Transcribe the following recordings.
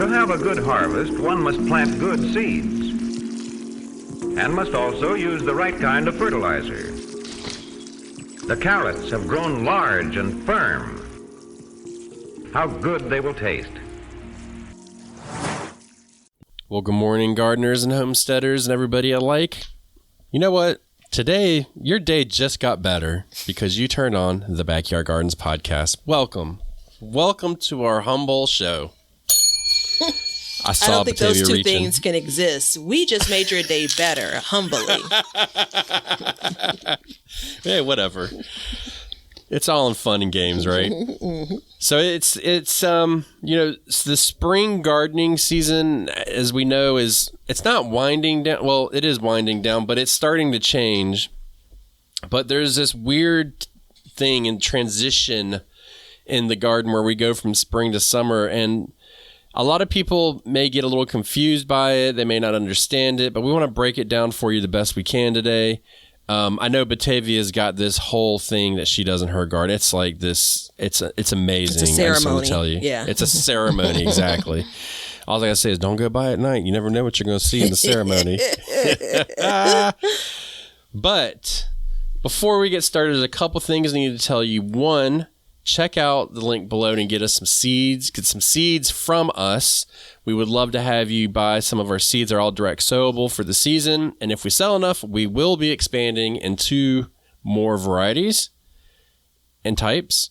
To have a good harvest, one must plant good seeds and must also use the right kind of fertilizer. The carrots have grown large and firm. How good they will taste. Well, good morning, gardeners and homesteaders and everybody alike. You know what? Today, your day just got better because you turned on the Backyard Gardens podcast. Welcome. Welcome to our humble show. I don't think those two things can exist. We just made your day better, humbly. Hey, whatever. It's all in fun and games, right? So it's the spring gardening season, as we know, it's not winding down. Well, it is winding down, but it's starting to change. But there's this weird thing in transition in the garden where we go from spring to summer, and a lot of people may get a little confused by it. They may not understand it, but we want to break it down for you the best we can today. I know Batavia's got this whole thing that she does in her garden. It's like this. It's amazing. It's a ceremony. I just want to tell you. Yeah. It's a ceremony, exactly. All I gotta say is don't go by at night. You never know what you're going to see in the ceremony. But before we get started, there's a couple things I need to tell you. One, check out the link below and get us some seeds. Get some seeds from us. We would love to have you buy some of our seeds. They're all direct sowable for the season. And if we sell enough, we will be expanding into more varieties and types.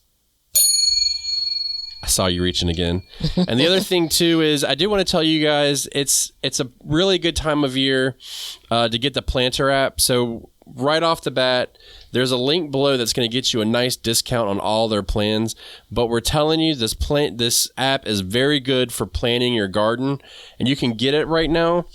I saw you reaching again. And the other thing too is I do want to tell you guys it's a really good time of year to get the planter app. So right off the bat, there's a link below that's going to get you a nice discount on all their plans. But we're telling you this app is very good for planning your garden, and you can get it right now.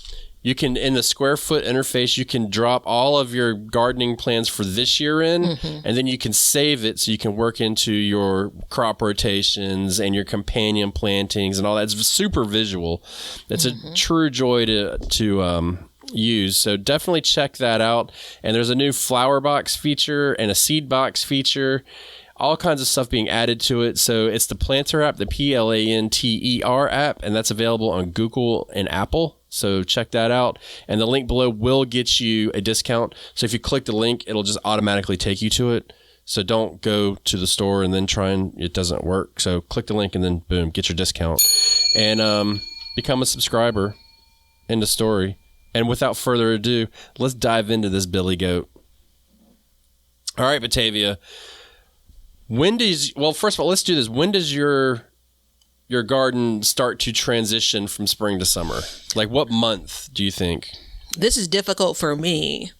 You can, in the square foot interface, you can drop all of your gardening plans for this year in, and then you can save it so you can work into your crop rotations and your companion plantings and all that. It's super visual. It's a true joy to use. So definitely check that out. And there's a new flower box feature and a seed box feature. All kinds of stuff being added to it. So it's the Planter app, the Planter app, and that's available on Google and Apple. So check that out. And the link below will get you a discount. So if you click the link, it'll just automatically take you to it. So don't go to the store and then try and it doesn't work. So click the link and then boom, get your discount. And become a subscriber. End of story. And without further ado, let's dive into this Billy Goat. All right, Batavia. First of all, let's do this. When does your garden start to transition from spring to summer? Like what month do you think? This is difficult for me.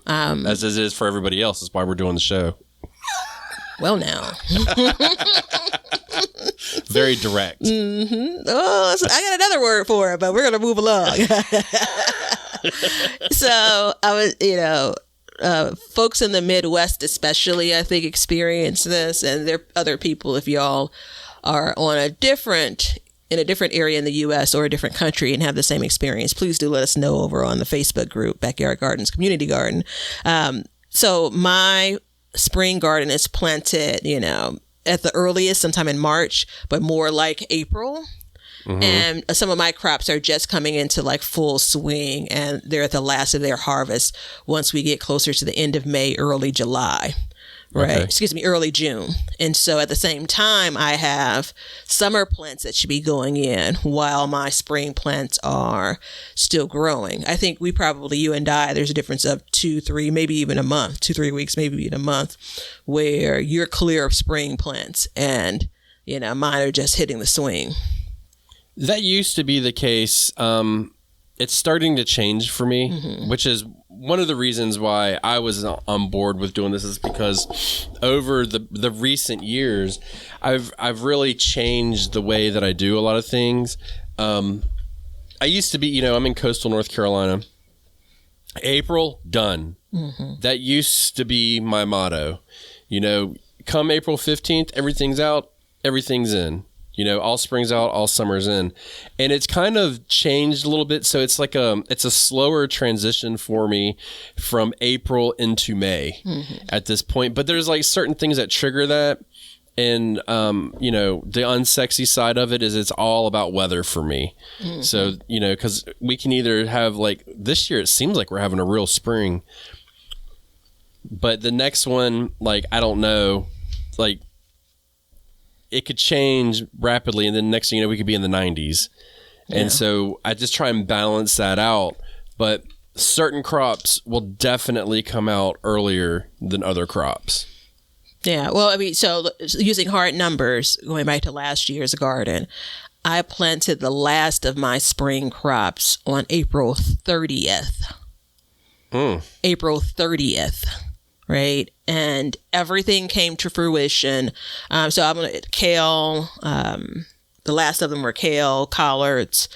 As it is for everybody else. That's why we're doing the show. Well, now. Very direct. Oh, I got another word for it, but we're going to move along. So I was, folks in the Midwest especially, I think, experience this, and there are other people, if y'all are in a different area in the U.S. or a different country and have the same experience, please do let us know over on the Facebook group, Backyard Gardens Community Garden. So my spring garden is planted, at the earliest, sometime in March, but more like April. And some of my crops are just coming into like full swing, and they're at the last of their harvest once we get closer to the end of May, early July, right? Okay. Excuse me, early June. And so at the same time, I have summer plants that should be going in while my spring plants are still growing. I think you and I, there's a difference of 2-3, maybe even a month, 2-3 weeks, maybe even a month, where you're clear of spring plants and, mine are just hitting the swing. That used to be the case. It's starting to change for me, which is one of the reasons why I was on board with doing this, is because over the recent years, I've really changed the way that I do a lot of things. I used to be, I'm in coastal North Carolina. April, done. That used to be my motto. Come April 15th, everything's out, everything's in. All spring's out, all summer's in. And it's kind of changed a little bit. So it's like it's a slower transition for me from April into May at this point. But there's like certain things that trigger that. And, you know, the unsexy side of it is it's all about weather for me. Mm-hmm. So, you know, because we can either have like this year, it seems like we're having a real spring. But the next one, like, I don't know, like, it could change rapidly. And then next thing you know, we could be in the 90s. Yeah. And so I just try and balance that out. But certain crops will definitely come out earlier than other crops. Yeah, well, I mean, so using hard numbers, going back to last year's garden, I planted the last of my spring crops on April 30th. April 30th, right? And everything came to fruition. So I'm going to kale, the last of them were kale, collards,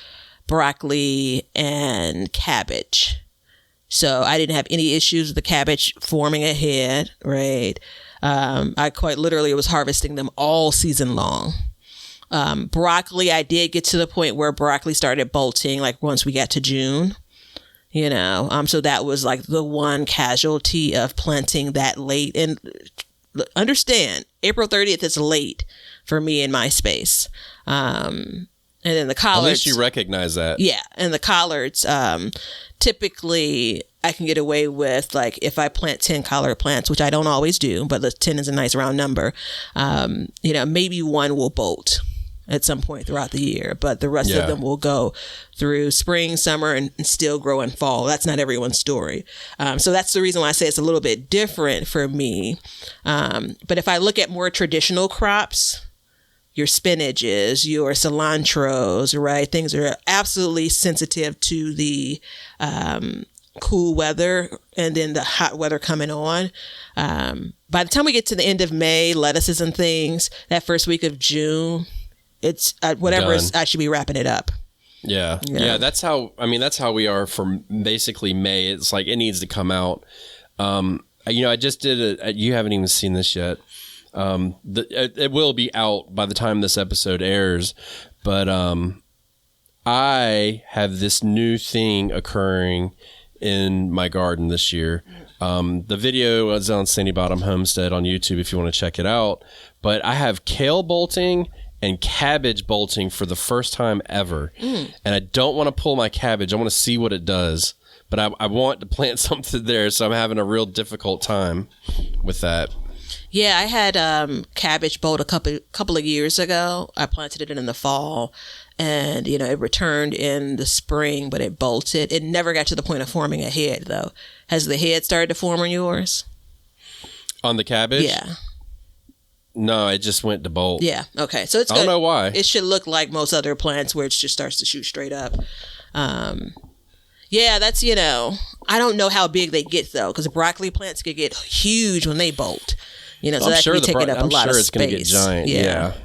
broccoli, and cabbage. So I didn't have any issues with the cabbage forming a head, right? I quite literally was harvesting them all season long. Broccoli, I did get to the point where broccoli started bolting, like once we got to June, you know. So that was like the one casualty of planting that late. And understand, April 30th is late for me in my space. And then the collards. At least you recognize that. Yeah. And the collards, typically I can get away with, like, if I plant 10 collard plants, which I don't always do, but the 10 is a nice round number, you know, maybe one will bolt at some point throughout the year, but the rest of them will go through spring, summer, and still grow in fall. That's not everyone's story. So that's the reason why I say it's a little bit different for me. But if I look at more traditional crops, your spinaches, your cilantros, right? Things that are absolutely sensitive to the cool weather and then the hot weather coming on. By the time we get to the end of May, lettuces and things, that first week of June, it's whatever I should be wrapping it up. Yeah. That's how we are for basically May. It's like it needs to come out. You know, I just did you haven't even seen this yet. It will be out by the time this episode airs, but I have this new thing occurring in my garden this year. The video is on Sandy Bottom Homestead on YouTube if you want to check it out. But I have kale bolting and cabbage bolting for the first time ever. And I don't want to pull my cabbage. I want to see what it does. But I want to plant something there, so I'm having a real difficult time with that. Yeah, I had cabbage bolt a couple of years ago. I planted it in the fall, and you know it returned in the spring, but it bolted. It never got to the point of forming a head, though. Has the head started to form on yours? On the cabbage? Yeah. No, it just went to bolt. Yeah. Okay. So it's good. I don't know why. It should look like most other plants, where it just starts to shoot straight up. Yeah, that's, you know, I don't know how big they get though, because broccoli plants could get huge when they bolt. You know, so that could be taking up a lot of space. I'm sure it's going to get giant.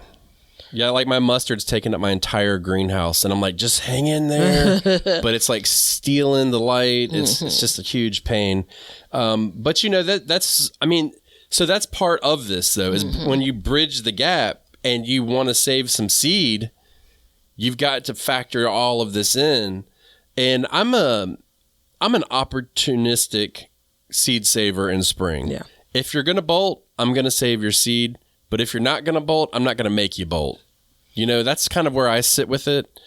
Yeah, like my mustard's taking up my entire greenhouse, and I'm like, just hang in there. But it's like stealing the light. It's just a huge pain. But you know that's part of this though, is when you bridge the gap and you want to save some seed, you've got to factor all of this in. And I'm an opportunistic seed saver in spring. Yeah. If you're going to bolt, I'm going to save your seed. But if you're not going to bolt, I'm not going to make you bolt. You know, that's kind of where I sit with it.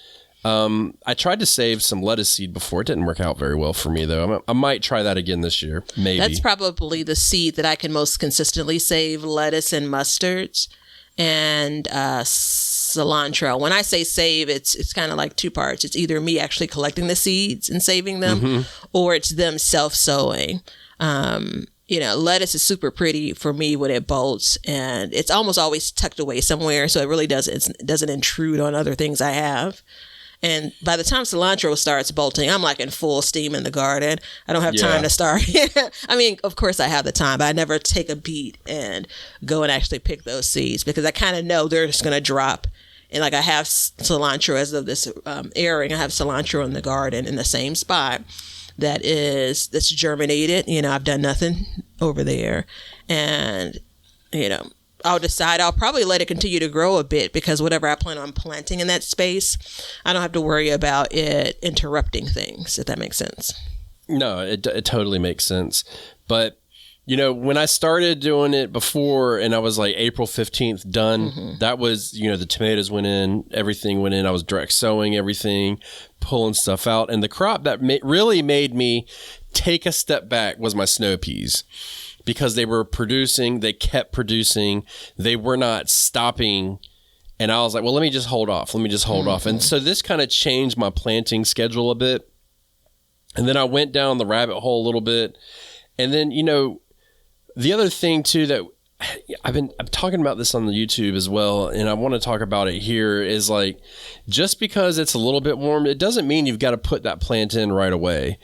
I tried to save some lettuce seed before. It didn't work out very well for me, though. I might try that again this year, maybe. That's probably the seed that I can most consistently save: lettuce and mustards and cilantro. When I say save, it's kind of like two parts. It's either me actually collecting the seeds and saving them, or it's them self-sowing. You know, lettuce is super pretty for me when it bolts, and it's almost always tucked away somewhere, so it really doesn't intrude on other things I have. And by the time cilantro starts bolting, I'm like in full steam in the garden. I don't have time to start. I mean, of course I have the time, but I never take a beat and go and actually pick those seeds, because I kind of know they're just going to drop. And like I have cilantro as of this airing, I have cilantro in the garden in the same spot that's germinated. You know, I've done nothing over there. And, you know, I'll probably let it continue to grow a bit, because whatever I plan on planting in that space, I don't have to worry about it interrupting things, if that makes sense. No, it totally makes sense. But, when I started doing it before and I was like April 15th done, that was, the tomatoes went in, everything went in. I was direct sowing everything, pulling stuff out. And the crop that really made me take a step back was my snow peas, because they were producing, they kept producing, they were not stopping. And I was like, well, let me just hold off. And so this kind of changed my planting schedule a bit. And then I went down the rabbit hole a little bit. And then, the other thing too that I'm talking about this on the YouTube as well, and I want to talk about it here, is like, just because it's a little bit warm, it doesn't mean you've got to put that plant in right away.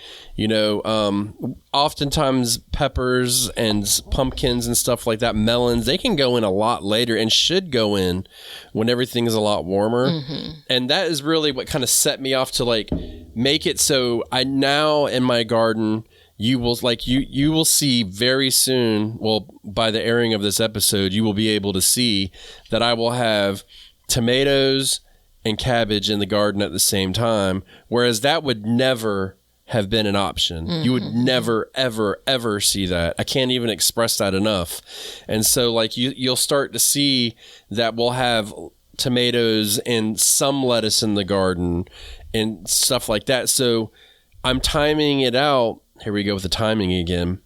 Oftentimes peppers and pumpkins and stuff like that, melons, they can go in a lot later and should go in when everything is a lot warmer. And that is really what kind of set me off to like make it so I now in my garden, you will see very soon, well, by the airing of this episode, you will be able to see that I will have tomatoes and cabbage in the garden at the same time, whereas that would never have been an option. You would never, ever, ever see that. I can't even express that enough. And so like you'll start to see that we'll have tomatoes and some lettuce in the garden and stuff like that. So I'm timing it out. Here we go with the timing again,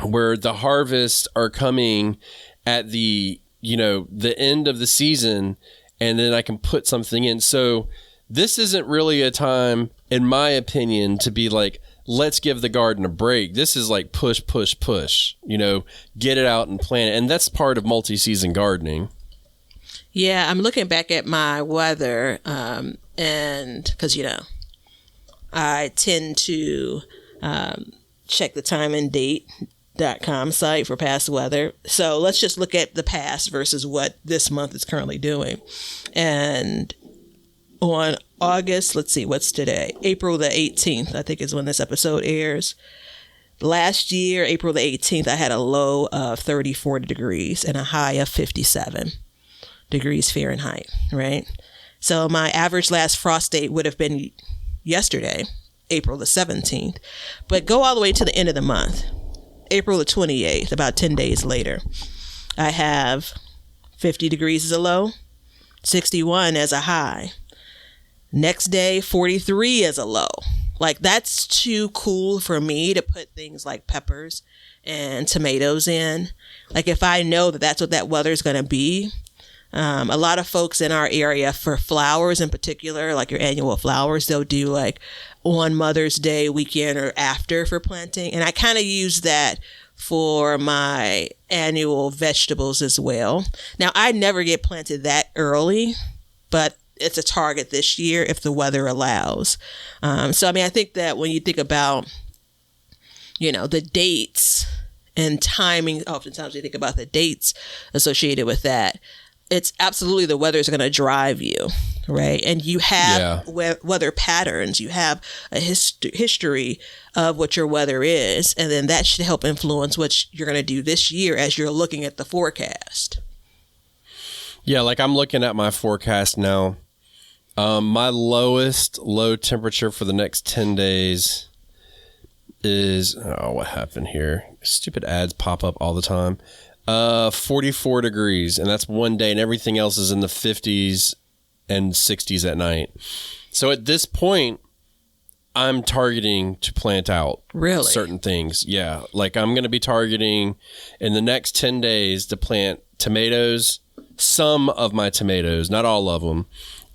where the harvests are coming at the end of the season, and then I can put something in. So this isn't really a time, in my opinion, to be like, let's give the garden a break. This is like push, get it out and plant it. And that's part of multi-season gardening. Yeah, I'm looking back at my weather, and because, I tend to check the time and date.com site for past weather. So let's just look at the past versus what this month is currently doing. And on August, let's see, what's today? April the 18th, I think is when this episode airs. Last year, April the 18th, I had a low of 34 degrees and a high of 57 degrees Fahrenheit, right? So my average last frost date would have been yesterday, April the 17th, but go all the way to the end of the month, April the 28th, about 10 days later, I have 50 degrees as a low, 61 as a high. Next day, 43 as a low. Like, that's too cool for me to put things like peppers and tomatoes in. Like, if I know that that's what that weather is going to be, a lot of folks in our area for flowers in particular, like your annual flowers, they'll do like on Mother's Day weekend or after for planting. And I kind of use that for my annual vegetables as well. Now, I never get planted that early, but it's a target this year if the weather allows. So, I mean, I think that when you think about, the dates and timing, oftentimes you think about the dates associated with that. It's absolutely the weather is going to drive you, right? And you have weather patterns. You have a history of what your weather is, and then that should help influence what you're going to do this year as you're looking at the forecast. Yeah, like I'm looking at my forecast now. My low temperature for the next 10 days is, what happened here? Stupid ads pop up all the time. 44 degrees, and that's one day, and everything else is in the 50s and 60s at night. So at this point, I'm targeting to plant out certain things. Yeah, like I'm going to be targeting in the next 10 days to plant tomatoes, some of my tomatoes, not all of them,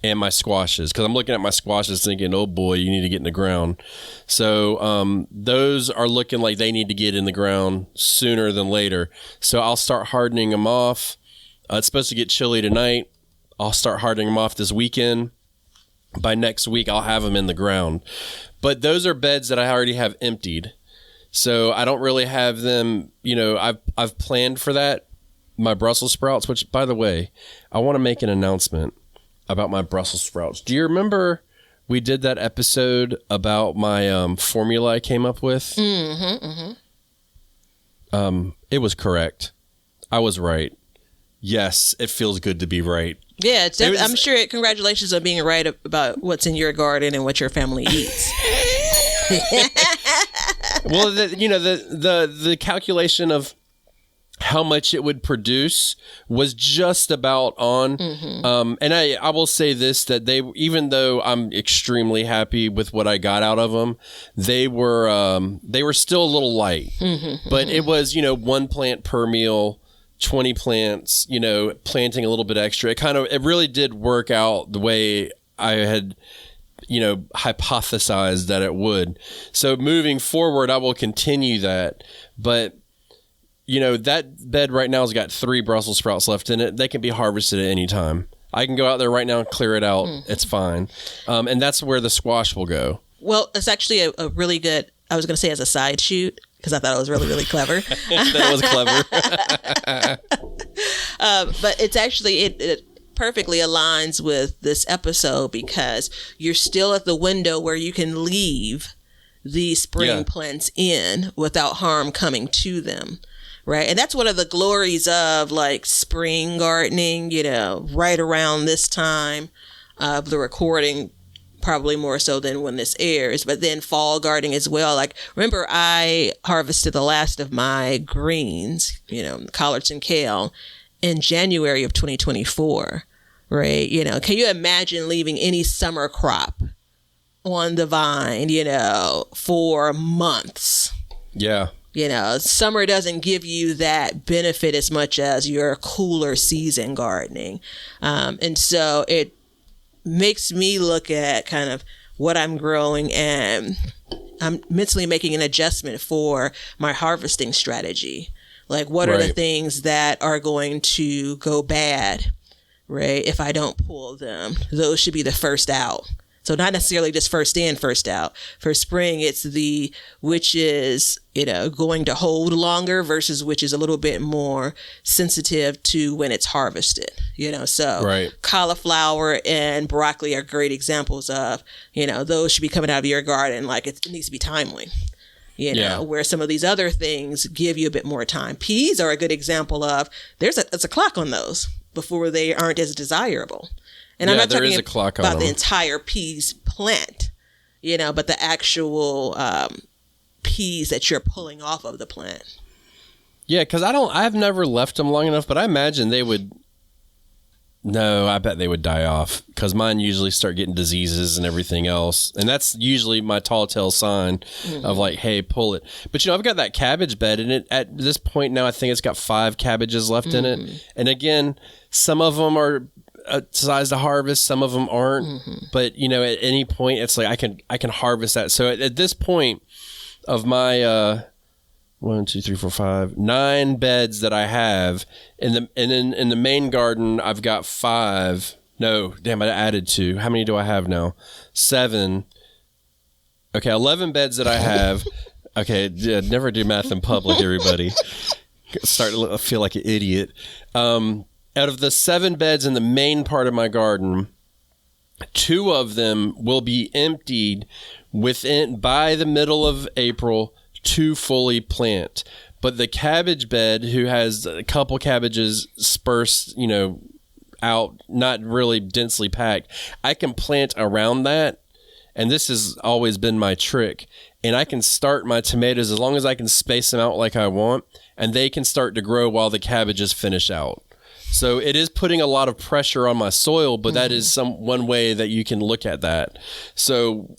and my squashes, because I'm looking at my squashes thinking, oh boy, you need to get in the ground. So those are looking like they need to get in the ground sooner than later. So I'll start hardening them off. It's supposed to get chilly tonight. I'll start hardening them off this weekend. By next week, I'll have them in the ground. But those are beds that I already have emptied. So I don't really have them, I've planned for that. My Brussels sprouts, which, by the way, I want to make an announcement about my Brussels sprouts. Do you remember we did that episode about my formula I came up with? It was correct. I was right. Yes, it feels good to be right. Yeah, I'm sure. Congratulations on being right about what's in your garden and what your family eats. Well, the calculation of how much it would produce was just about on. And I will say this, that even though I'm extremely happy with what I got out of them, they were still a little light, but it was, 1 plant per meal, 20 plants, planting a little bit extra. It really did work out the way I had, hypothesized that it would. So moving forward, I will continue that, but that bed right now has got 3 Brussels sprouts left in it. They can be harvested at any time. I can go out there right now and clear it out. It's fine. And that's where the squash will go. Well, it's actually a really good, I was going to say as a side shoot, because I thought it was really, really clever. That was clever. But it's actually, it perfectly aligns with this episode, because you're still at the window where you can leave these spring plants in without harm coming to them. Right. And that's one of the glories of like spring gardening, right around this time of the recording, probably more so than when this airs, but then fall gardening as well. Like, remember, I harvested the last of my greens, collards and kale, in January of 2024. Right. Can you imagine leaving any summer crop on the vine, for months? Yeah. Summer doesn't give you that benefit as much as your cooler season gardening. And so it makes me look at kind of what I'm growing, and I'm mentally making an adjustment for my harvesting strategy. Like, what are the things that are going to go bad, right, if I don't pull them? Those should be the first out. So not necessarily just first in, first out. For spring, it's which is, going to hold longer versus which is a little bit more sensitive to when it's harvested, So cauliflower and broccoli are great examples of, those should be coming out of your garden. Like, it needs to be timely, where some of these other things give you a bit more time. Peas are a good example of, there's a clock on those before they aren't as desirable. And I'm not talking about the entire peas plant, but the actual peas that you're pulling off of the plant. Yeah, because I've never left them long enough, but I imagine they would. No, I bet they would die off, because mine usually start getting diseases and everything else. And that's usually my tall tale sign of like, hey, pull it. But, I've got that cabbage bed, and at this point now, I think it's got 5 cabbages left in it. And again, some of them are size to harvest, some of them aren't, but at any point it's like I can harvest that. So at this point of my 1, 2, 3, 4, 5, 9 beds that I have in the main garden, I've got 5. No, damn, I added 2. How many do I have now? 7. Okay, 11 beds that I have. Okay, never do math in public, everybody. Starting to feel like an idiot. Out of the 7 beds in the main part of my garden, 2 of them will be emptied by the middle of April to fully plant. But the cabbage bed, who has a couple cabbages dispersed, out, not really densely packed, I can plant around that. And this has always been my trick. And I can start my tomatoes as long as I can space them out like I want, and they can start to grow while the cabbages finish out. So it is putting a lot of pressure on my soil, but that is one way that you can look at that. So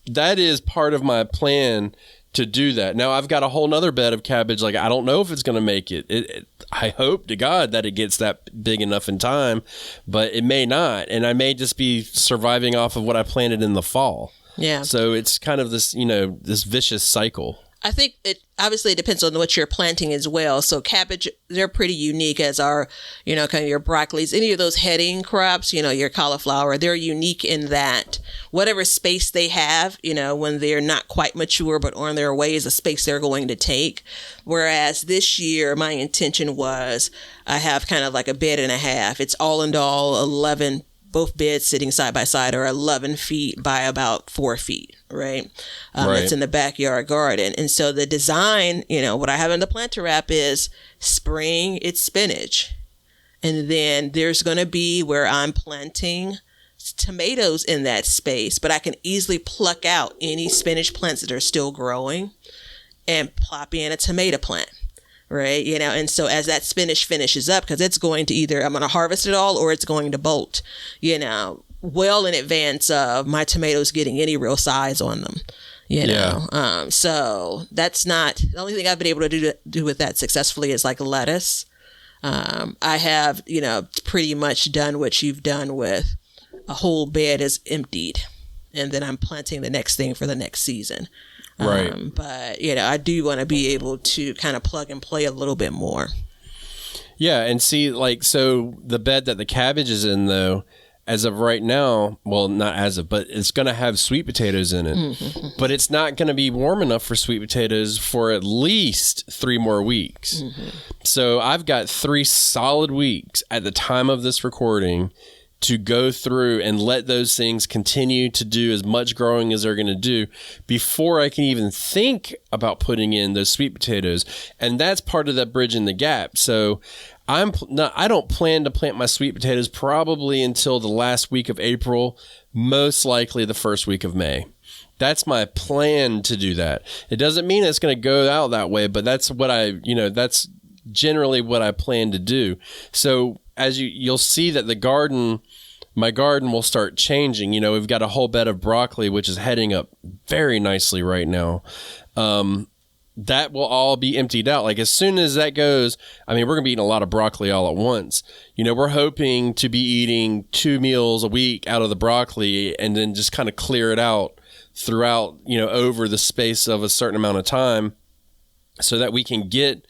that is part of my plan to do that. Now I've got a whole nother bed of cabbage. Like, I don't know if it's going to make it. I hope to God that it gets that big enough in time, but it may not. And I may just be surviving off of what I planted in the fall. Yeah. So it's kind of this, this vicious cycle. I think it obviously depends on what you're planting as well. So cabbage, they're pretty unique, as are, kind of your broccolis, any of those heading crops, your cauliflower, they're unique in that whatever space they have, when they're not quite mature, but on their way, is a space they're going to take. Whereas this year, my intention was, I have kind of like a bed and a half. It's all in all 11. Both beds sitting side by side are 11 feet by about 4 feet, right? It's in the backyard garden. And so the design, what I have in the planter wrap is spring, it's spinach. And then there's going to be where I'm planting tomatoes in that space, but I can easily pluck out any spinach plants that are still growing and plop in a tomato plant. Right. And so as that spinach finishes up, because it's going to either I'm going to harvest it all or it's going to bolt, well in advance of my tomatoes getting any real size on them. So that's not the only thing I've been able to do with that successfully is like lettuce. I have, pretty much done what you've done with a whole bed is emptied, and then I'm planting the next thing for the next season. Right. But, I do want to be able to kind of plug and play a little bit more. Yeah. And see, so the bed that the cabbage is in, though, as of right now, well, not as of, but it's going to have sweet potatoes in it. Mm-hmm. But it's not going to be warm enough for sweet potatoes for at least 3 more weeks. Mm-hmm. So I've got 3 solid weeks at the time of this recording to go through and let those things continue to do as much growing as they're going to do before I can even think about putting in those sweet potatoes. And that's part of that bridging the gap. So I don't plan to plant my sweet potatoes probably until the last week of April, most likely the first week of May. That's my plan to do that. It doesn't mean it's going to go out that way, but that's what that's generally what I plan to do. So as you'll see that my garden will start changing. We've got a whole bed of broccoli, which is heading up very nicely right now. That will all be emptied out. Like as soon as that goes, we're going to be eating a lot of broccoli all at once. We're hoping to be eating 2 meals a week out of the broccoli and then just kind of clear it out throughout, over the space of a certain amount of time so that we can get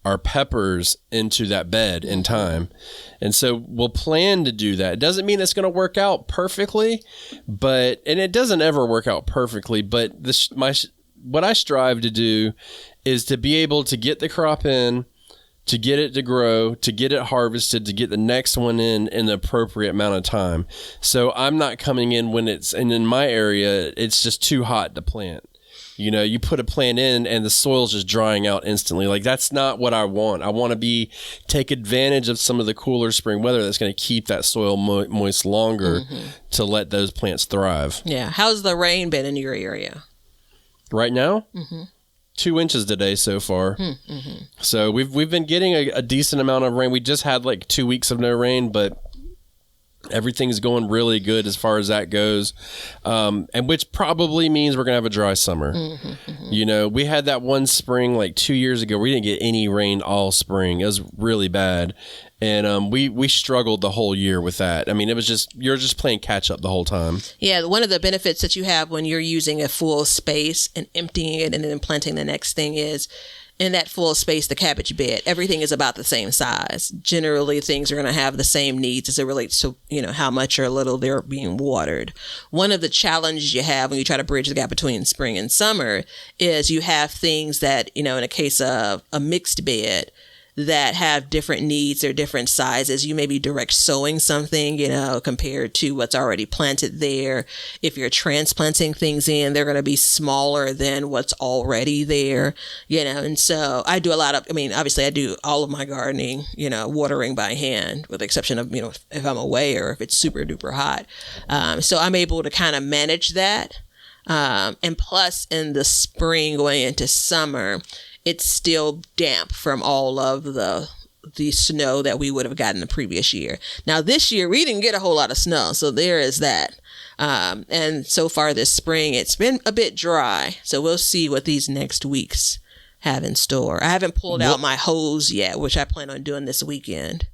our peppers into that bed in time. And so we'll plan to do that. It doesn't mean it's going to work out perfectly, and it doesn't ever work out perfectly, but what I strive to do is to be able to get the crop in, to get it to grow, to get it harvested, to get the next one in the appropriate amount of time. So I'm not coming in and in my area, it's just too hot to plant. You put a plant in and the soil's just drying out instantly. Like that's not what I want. I want to take advantage of some of the cooler spring weather that's going to keep that soil moist longer to let those plants thrive. Yeah. How's the rain been in your area? Right now? 2 inches today so far. Mm-hmm. So we've been getting a decent amount of rain. We just had 2 weeks of no rain, but everything's going really good as far as that goes, and which probably means we're going to have a dry summer. We had that one spring 2 years ago. We didn't get any rain all spring. It was really bad. And we struggled the whole year with that. It was you're just playing catch up the whole time. Yeah, one of the benefits that you have when you're using a full space and emptying it and then planting the next thing is in that full space, the cabbage bed, everything is about the same size. Generally, things are going to have the same needs as it relates to, how much or little they're being watered. One of the challenges you have when you try to bridge the gap between spring and summer is you have things that, in a case of a mixed bed, that have different needs or different sizes. You may be direct sowing something, compared to what's already planted there. If you're transplanting things in, they're going to be smaller than what's already there, and so I do a lot of, obviously I do all of my gardening, watering by hand with the exception of, if I'm away or if it's super duper hot. So I'm able to kind of manage that. And plus in the spring going into summer, it's still damp from all of the snow that we would have gotten the previous year. Now, this year, we didn't get a whole lot of snow, so there is that. And so far this spring, it's been a bit dry, so we'll see what these next weeks have in store. I haven't pulled out my hose yet, which I plan on doing this weekend.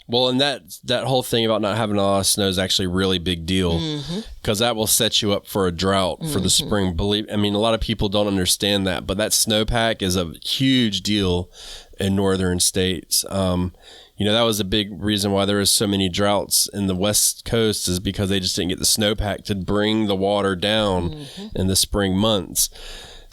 Well, and that whole thing about not having a lot of snow is actually a really big deal because that will set you up for a drought for the spring. A lot of people don't understand that, but that snowpack is a huge deal in northern states. That was a big reason why there was so many droughts in the West Coast is because they just didn't get the snowpack to bring the water down in the spring months.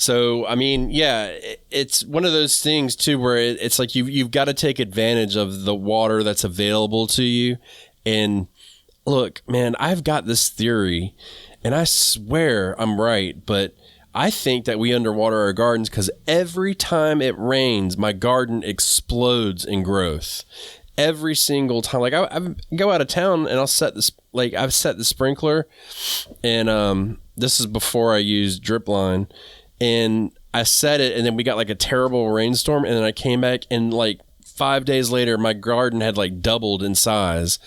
So, it's one of those things, too, where it's like you've got to take advantage of the water that's available to you. And look, man, I've got this theory, and I swear I'm right, but I think that we underwater our gardens because every time it rains, my garden explodes in growth. Every single time. I go out of town, and I'll set this like I've set the sprinkler, and this is before I used drip line, and I set it, and then we got like a terrible rainstorm, and then I came back, and like 5 days later, my garden had like doubled in size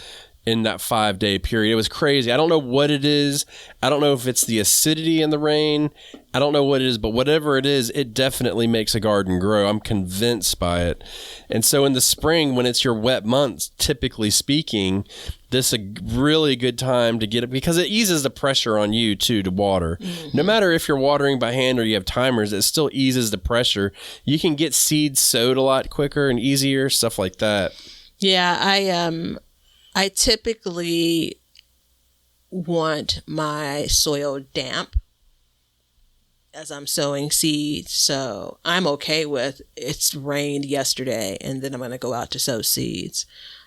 in that 5-day period. It was crazy. I don't know what it is. I don't know if it's the acidity in the rain. I don't know what it is, but whatever it is, it definitely makes a garden grow. I'm convinced by it. And so in the spring, when it's your wet months, typically speaking, this is a really good time to get it because it eases the pressure on you too to water. Mm-hmm. No matter if you're watering by hand or you have timers, it still eases the pressure. You can get seeds sowed a lot quicker and easier, stuff like that. Yeah, I typically want my soil damp as I'm sowing seeds. So I'm okay with it's rained yesterday and then I'm going to go out to sow seeds.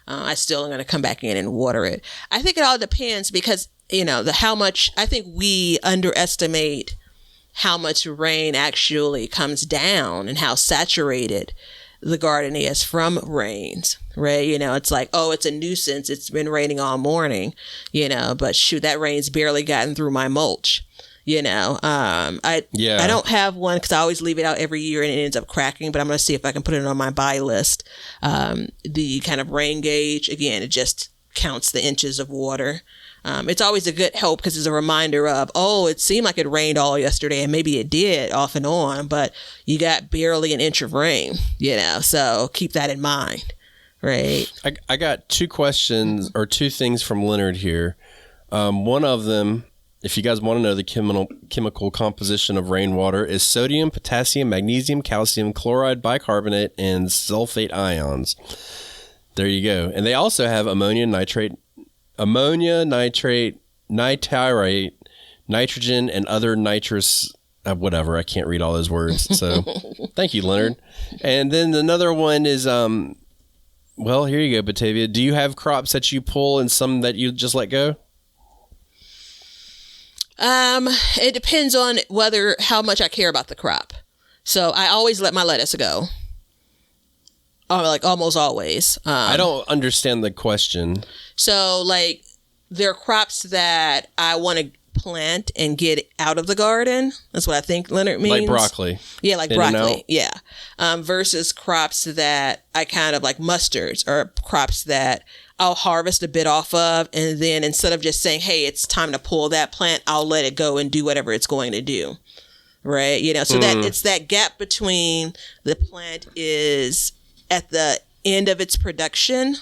I still am going to come back in and water it. I think it all depends because, how much, I think we underestimate how much rain actually comes down and how saturated the garden is from rains, right? It's like, oh, it's a nuisance. It's been raining all morning, but shoot, that rain's barely gotten through my mulch. I don't have one because I always leave it out every year and it ends up cracking, but I'm going to see if I can put it on my buy list. The kind of rain gauge, again, it just counts the inches of water. It's always a good help because it's a reminder of, oh, it seemed like it rained all yesterday and maybe it did off and on, but you got barely an inch of rain, so keep that in mind, right? I got two questions or two things from Leonard here. One of them, if you guys want to know the chemical composition of rainwater, is sodium, potassium, magnesium, calcium, chloride, bicarbonate, and sulfate ions. There you go. And they also have ammonia, nitrate, nitrite, nitrogen, and other nitrous, whatever. I can't read all those words. So thank you, Leonard. And then another one is, well, here you go, Batavia. Do you have crops that you pull and some that you just let go? It depends on how much I care about the crop. So I always let my lettuce go. Like almost always. I don't understand the question. So like there are crops that I want to plant and get out of the garden. That's what I think Leonard means. Like broccoli. Yeah, like broccoli. Yeah. Versus crops that I kind of like mustards or crops that I'll harvest a bit off of. And then instead of just saying, hey, it's time to pull that plant, I'll let it go and do whatever it's going to do. Right. So that it's that gap between the plant is at the end of its production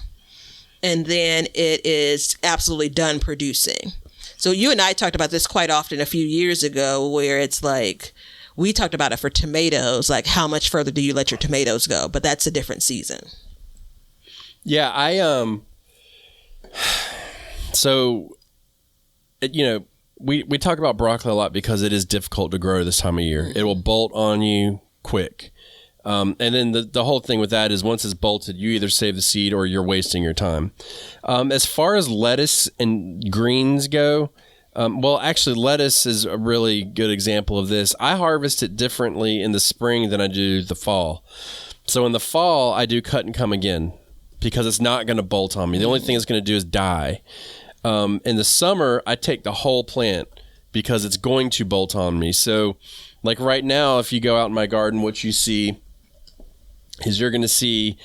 and then it is absolutely done producing. So you and I talked about this quite often a few years ago where it's like, we talked about it for tomatoes, like how much further do you let your tomatoes go? But that's a different season. Yeah, so, we talk about broccoli a lot because it is difficult to grow this time of year. It will bolt on you quick. And then the whole thing with that is once it's bolted, you either save the seed or you're wasting your time. As far as lettuce and greens go, well, actually, lettuce is a really good example of this. I harvest it differently in the spring than I do the fall. So in the fall, I do cut and come again because it's not going to bolt on me. The only thing it's going to do is die. In the summer, I take the whole plant because it's going to bolt on me. So like right now, if you go out in my garden, what you see is you're going to see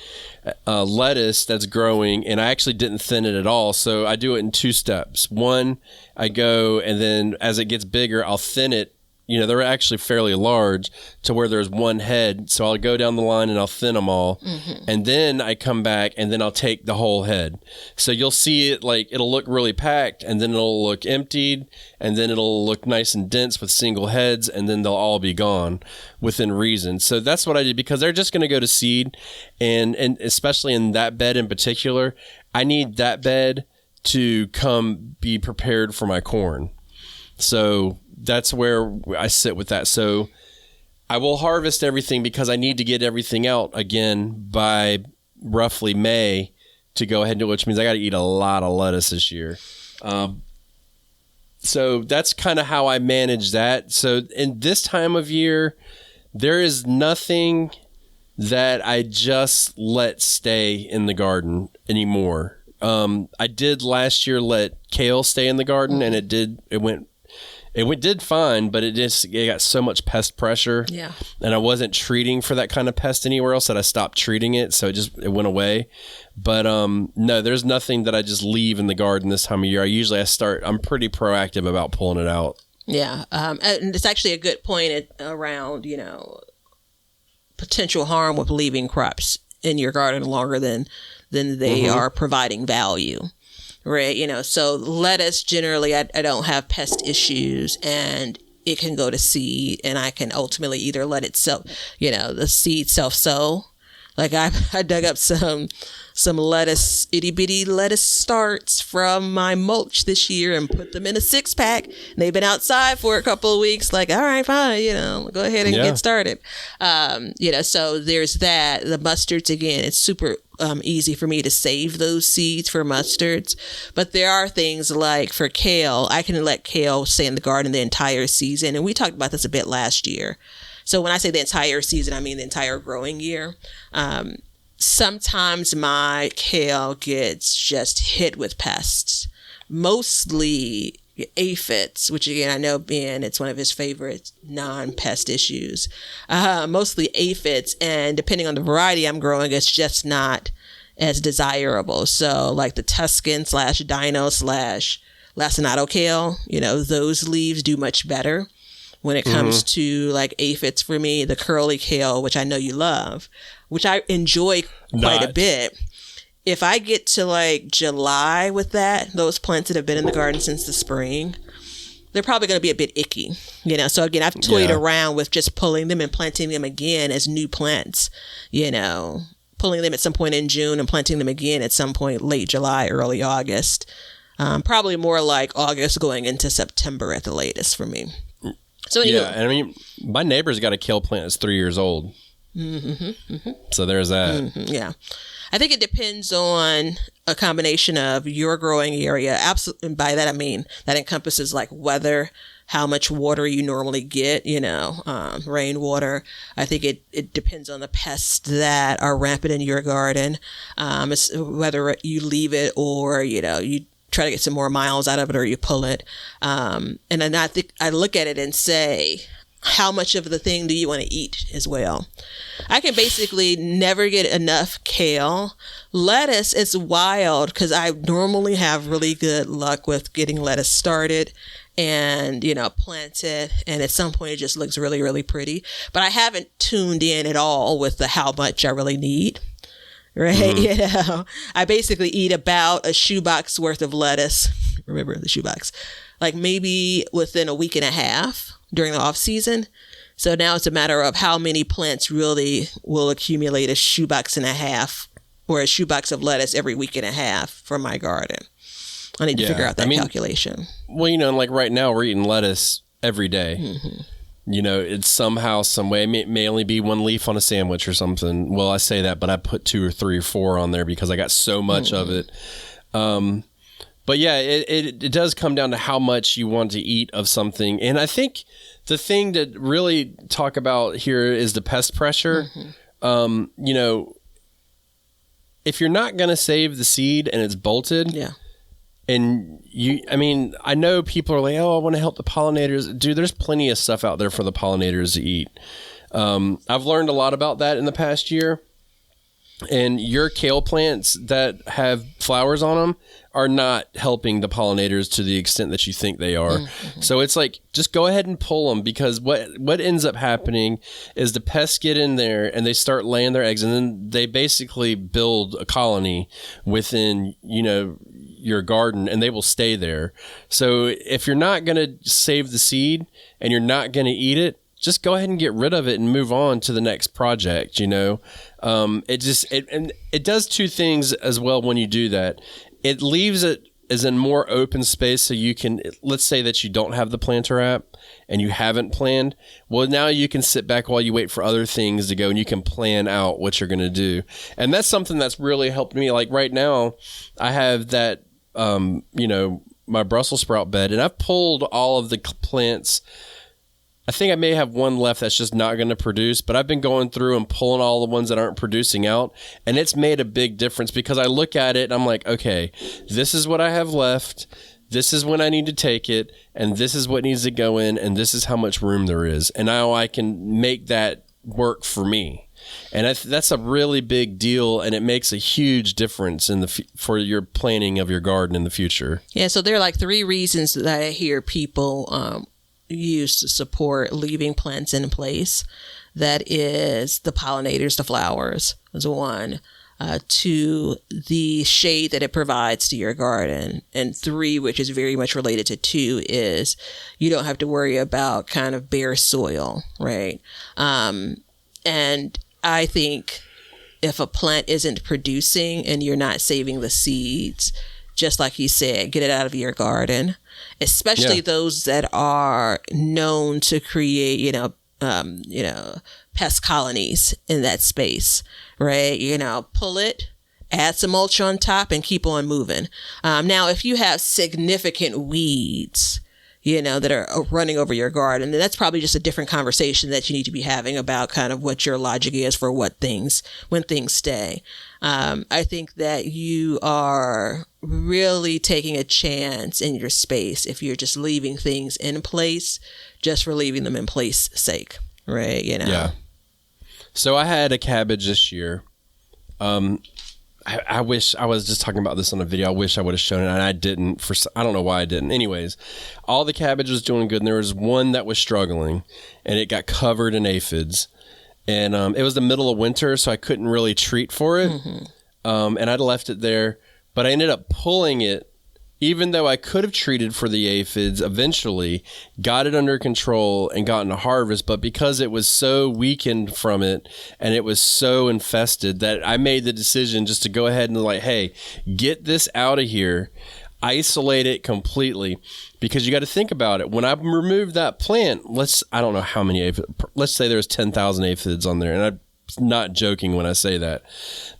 lettuce that's growing, and I actually didn't thin it at all. So I do it in two steps. One, I go, and then as it gets bigger, I'll thin it. They're actually fairly large to where there's one head. So I'll go down the line and I'll thin them all. Mm-hmm. And then I come back and then I'll take the whole head. So you'll see it like it'll look really packed and then it'll look emptied and then it'll look nice and dense with single heads and then they'll all be gone within reason. So that's what I did because they're just going to go to seed. And especially in that bed in particular, I need that bed to come be prepared for my corn. So that's where I sit with that. So I will harvest everything because I need to get everything out again by roughly May to go ahead and do it, which means I got to eat a lot of lettuce this year. So that's kind of how I manage that. So in this time of year, there is nothing that I just let stay in the garden anymore. I did last year let kale stay in the garden, and it did fine, but it got so much pest pressure. Yeah. And I wasn't treating for that kind of pest anywhere else that I stopped treating it. So it went away. But no, there's nothing that I just leave in the garden this time of year. I'm pretty proactive about pulling it out. Yeah. And it's actually a good point around, potential harm with leaving crops in your garden longer than they are providing value. Right. So lettuce, generally, I don't have pest issues, and it can go to seed, and I can ultimately either let it the seed self-sow. Like I dug up some lettuce, itty bitty lettuce starts from my mulch this year and put them in a 6-pack. They've been outside for a couple of weeks. Like, all right, fine, go ahead and get started. So there's that. The mustards, again, it's super easy for me to save those seeds for mustards. But there are things like for kale, I can let kale stay in the garden the entire season. And we talked about this a bit last year. So when I say the entire season, I mean the entire growing year. Sometimes my kale gets just hit with pests, mostly aphids, which again, I know Ben, it's one of his favorite non-pest issues. Mostly aphids, and depending on the variety I'm growing, it's just not as desirable. So like the Tuscan / Dino / Lacinato kale, those leaves do much better. When it comes to like aphids for me, the curly kale, which I know you love, which I enjoy quite a bit. If I get to like July with those plants that have been in the garden since the spring, they're probably going to be a bit icky, So again, I've toyed around with just pulling them and planting them again as new plants, pulling them at some point in June and planting them again at some point late July, early August. Probably more like August going into September at the latest for me. So anyway, and I mean, my neighbor's got a kale plant that's 3 years old. So there's that. Yeah. I think it depends on a combination of your growing area. Absolutely. And by that, I mean, that encompasses like weather, how much water you normally get, rainwater. I think it depends on the pests that are rampant in your garden. It's whether you leave it or, you try to get some more miles out of it or you pull it. And then I think I look at it and say, how much of the thing do you want to eat as well? I can basically never get enough kale. Lettuce is wild because I normally have really good luck with getting lettuce started and, planted. And at some point it just looks really, really pretty. But I haven't tuned in at all with the how much I really need. Right. I basically eat about a shoebox worth of lettuce. Remember the shoebox, like maybe within a week and a half during the off season. So now it's a matter of how many plants really will accumulate a shoebox and a half or a shoebox of lettuce every week and a half from my garden. I need to figure out that calculation. Well, like right now we're eating lettuce every day. It's somehow, some way, it may only be one leaf on a sandwich or something. Well, I say that, but I put 2 or 3 or 4 on there because I got so much of it. But yeah, it does come down to how much you want to eat of something. And I think the thing to really talk about here is the pest pressure. If you're not going to save the seed and it's bolted, and I know people are like, oh, I want to help the pollinators. Dude, there's plenty of stuff out there for the pollinators to eat. I've learned a lot about that in the past year. And your kale plants that have flowers on them are not helping the pollinators to the extent that you think they are. So it's like, just go ahead and pull them, because what ends up happening is the pests get in there and they start laying their eggs, and then they basically build a colony within, your garden, and they will stay there. So if you're not going to save the seed and you're not going to eat it, just go ahead and get rid of it and move on to the next project. It does two things as well when you do that. It leaves it as in more open space, so you can, let's say that you don't have the planter app and you haven't planned. Well, now you can sit back while you wait for other things to go, and you can plan out what you're going to do. And that's something that's really helped me. Like right now, I have that, my Brussels sprout bed, and I've pulled all of the plants I think I may have one left that's just not going to produce, but I've been going through and pulling all the ones that aren't producing out, and it's made a big difference because I look at it and I'm like, okay, this is what I have left. This is when I need to take it, and this is what needs to go in, and this is how much room there is. And now I can make that work for me. And that's a really big deal, and it makes a huge difference for your planning of your garden in the future. Yeah, so there are like 3 reasons that I hear people use to support leaving plants in place. That is the pollinators, the flowers, is 1. 2, the shade that it provides to your garden. And 3, which is very much related to 2, is you don't have to worry about kind of bare soil, right? And I think if a plant isn't producing and you're not saving the seeds, just like you said, get it out of your garden, especially those that are known to create, pest colonies in that space, right? Pull it, add some mulch on top, and keep on moving. Now, if you have significant weeds, that are running over your garden, then that's probably just a different conversation that you need to be having about kind of what your logic is for when things stay. I think that you are really taking a chance in your space if you're just leaving things in place just for leaving them in place sake, right? Yeah. So I had a cabbage this year. I wish I was just talking about this on a video. I wish I would have shown it, and I didn't. I don't know why I didn't. Anyways, all the cabbage was doing good, and there was one that was struggling, and it got covered in aphids. And it was the middle of winter, so I couldn't really treat for it. Mm-hmm. And I'd left it there, but I ended up pulling it, even though I could have treated for the aphids eventually, got it under control and gotten a harvest. But because it was so weakened from it and it was so infested that I made the decision just to go ahead and hey, get this out of here, isolate it completely. Because you got to think about it. When I removed that plant, I don't know how many aphids, let's say there's 10,000 aphids on there. And I'm not joking when I say that.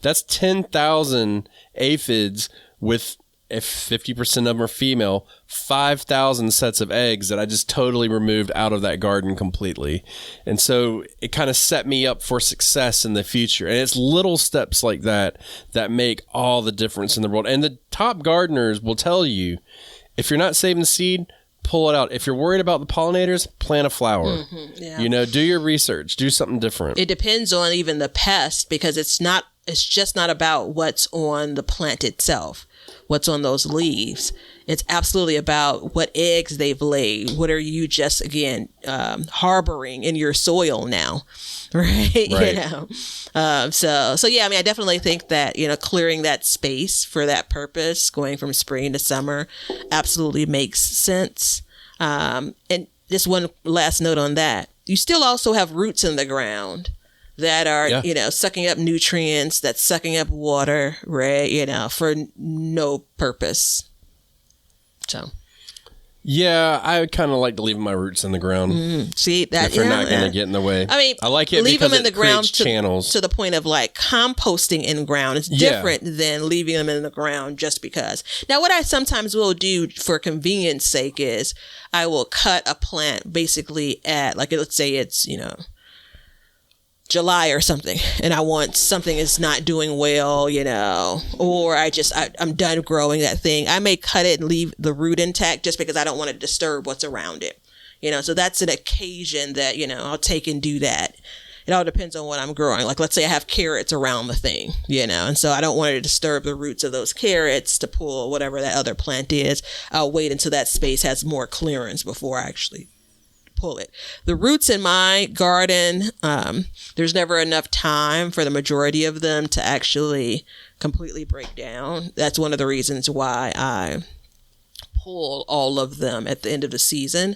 That's 10,000 aphids with, if 50% of them are female, 5,000 sets of eggs that I just totally removed out of that garden completely. And so it kind of set me up for success in the future. And it's little steps like that make all the difference in the world. And the top gardeners will tell you, if you're not saving seed, pull it out. If you're worried about the pollinators, plant a flower. Mm-hmm, yeah. Do your research, do something different. It depends on even the pest, because it's just not about what's on the plant itself, what's on those leaves. It's absolutely about what eggs they've laid. What are you just, again, harboring in your soil now, right? So yeah, I definitely think that, clearing that space for that purpose, going from spring to summer, absolutely makes sense. And just one last note on that. You still also have roots in the ground that are, sucking up nutrients, that's sucking up water, right? For no purpose. So. Yeah, I kind of like to leave my roots in the ground. See that? If they're not going to get in the way. I like it leave because them in the ground channels to the point of composting in ground. It's different than leaving them in the ground just because. Now, what I sometimes will do for convenience sake is I will cut a plant basically at let's say it's July or something, and I want something is not doing well, or I'm done growing that thing. I may cut it and leave the root intact just because I don't want to disturb what's around it, so that's an occasion that, I'll take and do that. It all depends on what I'm growing. Let's say I have carrots around the thing, and so I don't want to disturb the roots of those carrots to pull whatever that other plant is. I'll wait until that space has more clearance before I actually pull it. The roots in my garden, there's never enough time for the majority of them to actually completely break down. That's one of the reasons why I pull all of them at the end of the season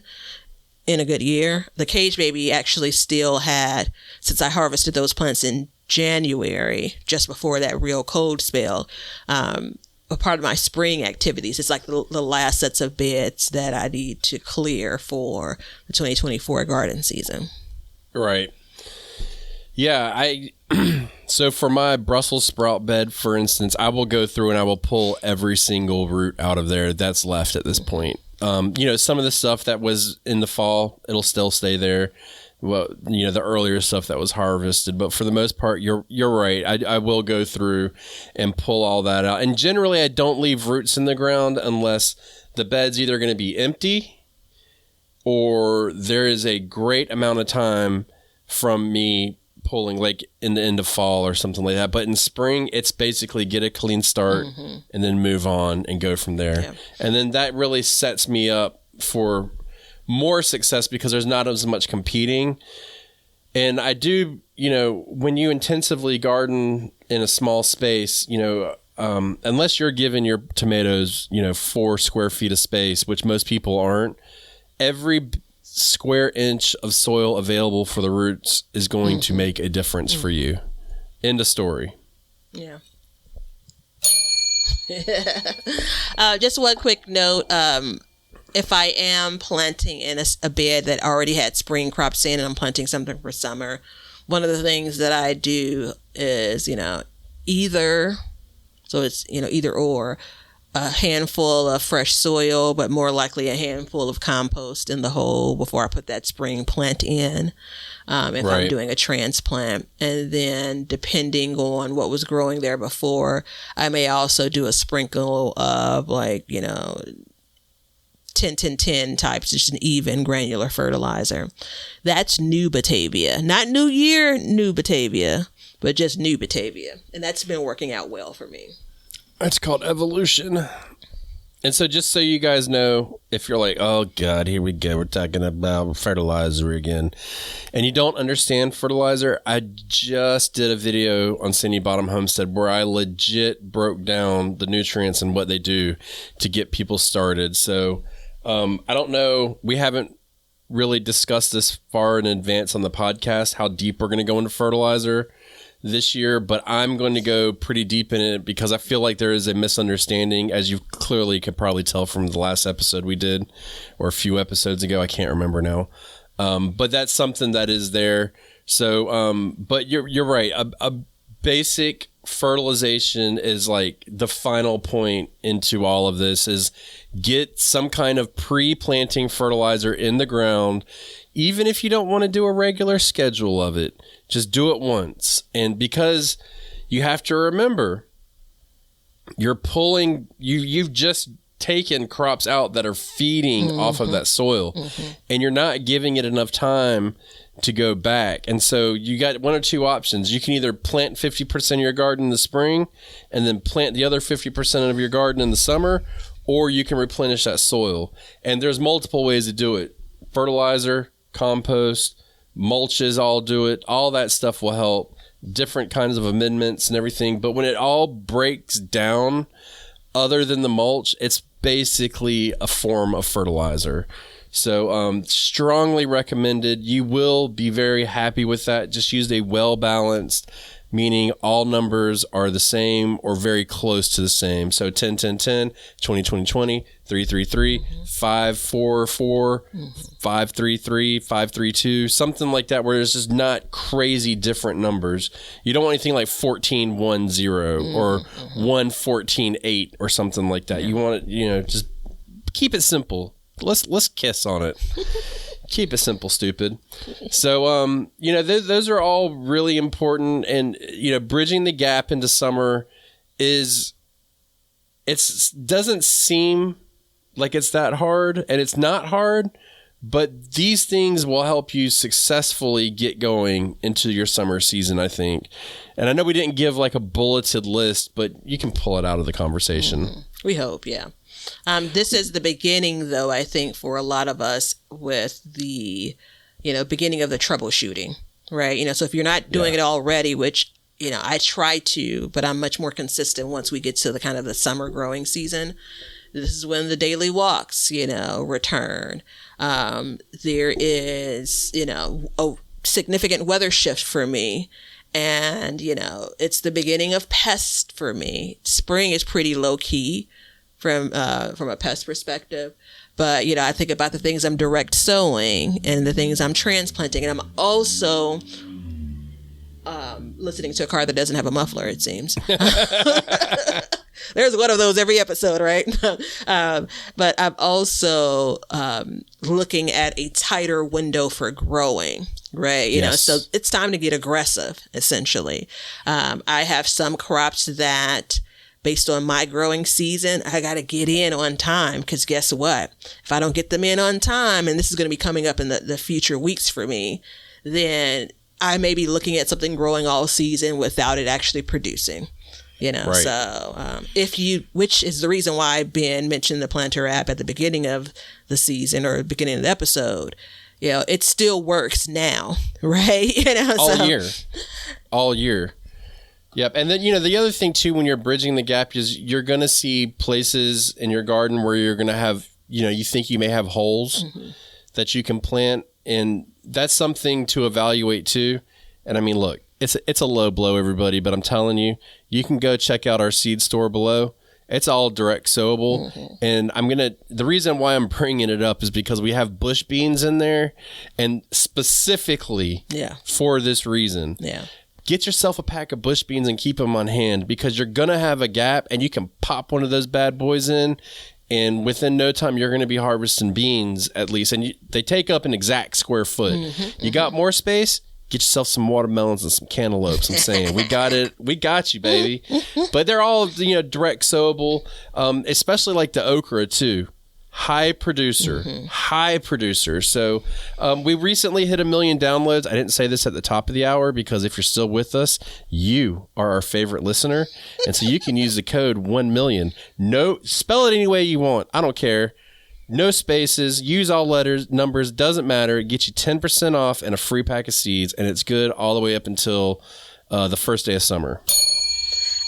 in a good year. The cage baby actually still had, since I harvested those plants in January, just before that real cold spell, a part of my spring activities. It's the last sets of beds that I need to clear for the 2024 garden season. Right. Yeah. So for my Brussels sprout bed, for instance, I will go through and I will pull every single root out of there that's left at this point. Some of the stuff that was in the fall, it'll still stay there. Well, the earlier stuff that was harvested, but for the most part, you're right. I will go through and pull all that out. And generally, I don't leave roots in the ground unless the bed's either going to be empty or there is a great amount of time from me pulling, like in the end of fall or something like that. But in spring, it's basically get a clean start and then move on and go from there. Yeah. And then that really sets me up for more success because there's not as much competing. And I do, when you intensively garden in a small space, unless you're giving your tomatoes, 4 square feet of space, which most people aren't, every square inch of soil available for the roots is going to make a difference for you. End of story. Yeah. Just one quick note. If I am planting in a bed that already had spring crops in and I'm planting something for summer, one of the things that I do is, either or, a handful of fresh soil, but more likely a handful of compost in the hole before I put that spring plant in, if I'm doing a transplant. And then depending on what was growing there before, I may also do a sprinkle of 10-10-10 types, just an even granular fertilizer. That's new Batavia. Not New Year, new Batavia, but just new Batavia. And that's been working out well for me. That's called evolution. And so just so you guys know, if you're like, oh God, here we go, we're talking about fertilizer again, and you don't understand fertilizer, I just did a video on Sandy Bottom Homestead where I legit broke down the nutrients and what they do to get people started. So I don't know, we haven't really discussed this far in advance on the podcast, how deep we're going to go into fertilizer this year, but I'm going to go pretty deep in it because I feel like there is a misunderstanding, as you clearly could probably tell from the last episode we did, or a few episodes ago. I can't remember now. But that's something that is there. So, but you're right. A basic fertilization is like the final point into all of this is get some kind of pre-planting fertilizer in the ground. Even if you don't want to do a regular schedule of it, just do it once. And because you have to remember, you're pulling, you've just taken crops out that are feeding off of that soil, and you're not giving it enough time to go back. And so you got one or two options. You can either plant 50% of your garden in the spring and then plant the other 50% of your garden in the summer, or you can replenish that soil. And there's multiple ways to do it. Fertilizer, compost, mulches all do it. All that stuff will help. Different kinds of amendments and everything. But when it all breaks down, other than the mulch, it's basically a form of fertilizer. So strongly recommended. You will be very happy with that. Just use a well-balanced, meaning all numbers are the same or very close to the same. So 10, 10, 10, 20, 20, 20, 3, 3, 3, 5, 4, 4, 5, 3, 3, 5, 3, 2, something like that, where it's just not crazy different numbers. You don't want anything like 14, 1, 0 or 1, 14, 8 or something like that. You want it, just keep it simple. Let's kiss on it. Keep it simple, stupid. So, those are all really important. And, bridging the gap into summer doesn't seem like it's that hard, and it's not hard, but these things will help you successfully get going into your summer season, I think. And I know we didn't give like a bulleted list, but you can pull it out of the conversation. We hope, yeah. This is the beginning, though, I think, for a lot of us with the, beginning of the troubleshooting, right? So if you're not doing it already, which, I try to, but I'm much more consistent once we get to the kind of the summer growing season. This is when the daily walks, return. There is, a significant weather shift for me. And, it's the beginning of pests for me. Spring is pretty low key from a pest perspective. But, I think about the things I'm direct sowing and the things I'm transplanting. And I'm also listening to a car that doesn't have a muffler, it seems. There's one of those every episode, right? But I'm also looking at a tighter window for growing, right? You know, so it's time to get aggressive, essentially. I have some crops that, based on my growing season, I got to get in on time, because guess what? If I don't get them in on time, and this is going to be coming up in the future weeks for me, then I may be looking at something growing all season without it actually producing. You know, right. So which is the reason why Ben mentioned the planter app at the beginning of the season or beginning of the episode. You know, it still works now, right? You know, all year. Yep. And then, you know, the other thing too, when you're bridging the gap, is you're going to see places in your garden where you're going to have, you know, you think you may have holes that you can plant. And that's something to evaluate too. And I mean, look, it's a low blow, everybody, but I'm telling you, you can go check out our seed store below. It's all direct sowable. And the reason why I'm bringing it up is because we have bush beans in there, and specifically for this reason. Yeah. Get yourself a pack of bush beans and keep them on hand, because you're going to have a gap and you can pop one of those bad boys in, and within no time you're going to be harvesting beans at least. And they take up an exact square foot. You got more space? Get yourself some watermelons and some cantaloupes. I'm saying, we got it. We got you, baby. But they're all, you know, direct sowable, especially like the okra too. High producer. So we recently hit 1 million downloads. I didn't say this at the top of the hour, because if you're still with us, you are our favorite listener. And so you can use the code 1 million. No, spell it any way you want. I don't care. No spaces. Use all letters, numbers, doesn't matter. It gets you 10% off and a free pack of seeds. And it's good all the way up until the first day of summer.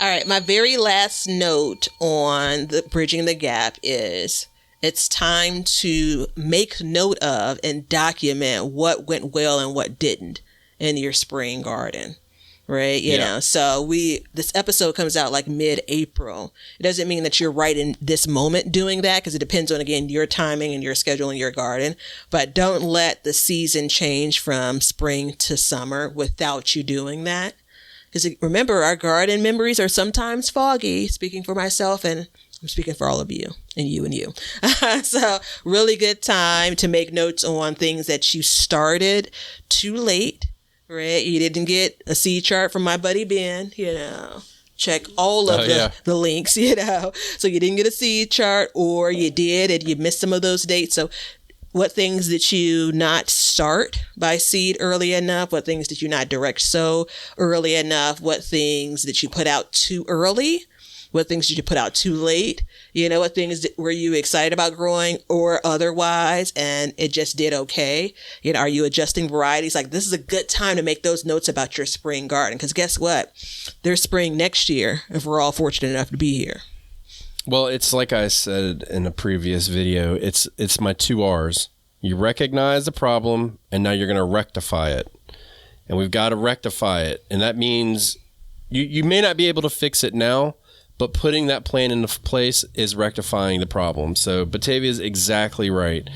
All right. My very last note on the bridging the gap is, it's time to make note of and document what went well and what didn't in your spring garden, right? You know, so this episode comes out like mid-April. It doesn't mean that you're right in this moment doing that, because it depends on, again, your timing and your schedule in your garden. But don't let the season change from spring to summer without you doing that. Because remember, our garden memories are sometimes foggy, speaking for myself, and I'm speaking for all of you and you and you. So really good time to make notes on things that you started too late, right? You didn't get a seed chart from my buddy Ben, you know. Check all of the links, you know. So you didn't get a seed chart, or you did and you missed some of those dates. So what things did you not start by seed early enough? What things did you not direct sow early enough? What things did you put out too early? What things did you put out too late? You know, what things were you excited about growing or otherwise, and it just did okay? You know, are you adjusting varieties? Like, this is a good time to make those notes about your spring garden, because guess what? There's spring next year if we're all fortunate enough to be here. Well, it's like I said in a previous video, it's my 2 R's. You recognize the problem, and now you're going to rectify it. And we've got to rectify it. And that means you may not be able to fix it now, but putting that plan into place is rectifying the problem. So Batavia is exactly right.